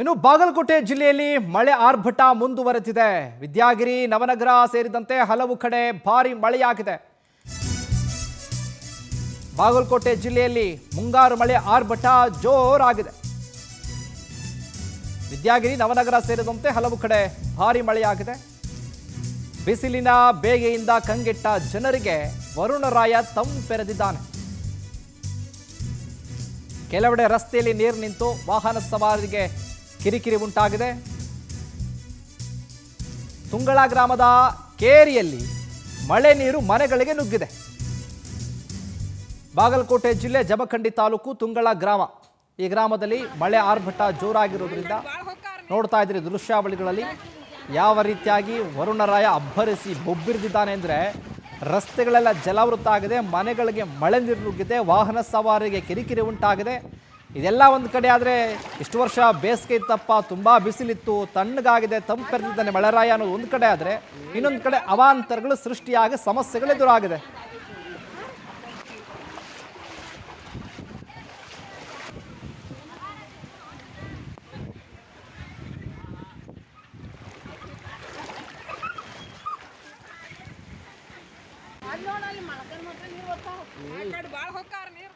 ಇನ್ನು ಬಾಗಲಕೋಟೆ ಜಿಲ್ಲೆಯಲ್ಲಿ ಮಳೆ ಆರ್ಭಟ ಮುಂದುವರೆದಿದೆ. ವಿದ್ಯಾಗಿರಿ, ನವನಗರ ಸೇರಿದಂತೆ ಹಲವು ಕಡೆ ಭಾರಿ ಮಳೆಯಾಗಿದೆ. ಬಾಗಲಕೋಟೆ ಜಿಲ್ಲೆಯಲ್ಲಿ ಮುಂಗಾರು ಮಳೆ ಆರ್ಭಟ ಜೋರಾಗಿದೆ. ವಿದ್ಯಾಗಿರಿ, ನವನಗರ ಸೇರಿದಂತೆ ಹಲವು ಕಡೆ ಭಾರಿ ಮಳೆಯಾಗಿದೆ. ಬಿಸಿಲಿನ ಬೇಗೆಯಿಂದ ಕಂಗೆಟ್ಟ ಜನರಿಗೆ ವರುಣರಾಯ ತಂಪೆರೆದಿದ್ದಾನೆ. ಕೆಲವೆಡೆ ರಸ್ತೆಯಲ್ಲಿ ನೀರು ನಿಂತು ವಾಹನ ಸವಾರರಿಗೆ ಕಿರಿಕಿರಿ ಉಂಟಾಗಿದೆ. ತುಂಗಳ ಗ್ರಾಮದ ಕೇರಿಯಲ್ಲಿ ಮಳೆ ನೀರು ಮನೆಗಳಿಗೆ ನುಗ್ಗಿದೆ. ಬಾಗಲಕೋಟೆ ಜಿಲ್ಲೆ ಜಮಖಂಡಿ ತಾಲೂಕು ತುಂಗಳ ಗ್ರಾಮ. ಈ ಗ್ರಾಮದಲ್ಲಿ ಮಳೆ ಆರ್ಭಟ ಜೋರಾಗಿರೋದ್ರಿಂದ ನೋಡ್ತಾ ಇದ್ರಿ ದೃಶ್ಯಾವಳಿಗಳಲ್ಲಿ ಯಾವ ರೀತಿಯಾಗಿ ವರುಣರಾಯ ಅಬ್ಬರಿಸಿ ಬೊಬ್ಬಿರಿದಿದ್ದಾನೆ ಅಂದರೆ ರಸ್ತೆಗಳೆಲ್ಲ ಜಲಾವೃತ ಆಗಿದೆ, ಮನೆಗಳಿಗೆ ಮಳೆ ನೀರು ನುಗ್ಗಿದೆ, ವಾಹನ ಸವಾರರಿಗೆ ಕಿರಿಕಿರಿ ಉಂಟಾಗಿದೆ. ಇದೆಲ್ಲ ಒಂದು ಕಡೆ ಆದರೆ ಇಷ್ಟು ವರ್ಷ ಬೇಸಿಗೆ ಇತ್ತಪ್ಪ, ತುಂಬ ಬಿಸಿಲಿತ್ತು, ತಣ್ಣಗಾಗಿದೆ, ತಂಪೆರೆದಿದ್ದಾನೆ ಮಳೆರಾಯ ಅನ್ನೋದು ಒಂದು ಕಡೆ ಆದರೆ, ಇನ್ನೊಂದು ಕಡೆ ಅವಾಂತರಗಳು ಸೃಷ್ಟಿಯಾಗಿ ಸಮಸ್ಯೆಗಳು ಎದುರಾಗಿದೆ. ಬಾಳ ಹೋಗ್ತಾರ ನೀರು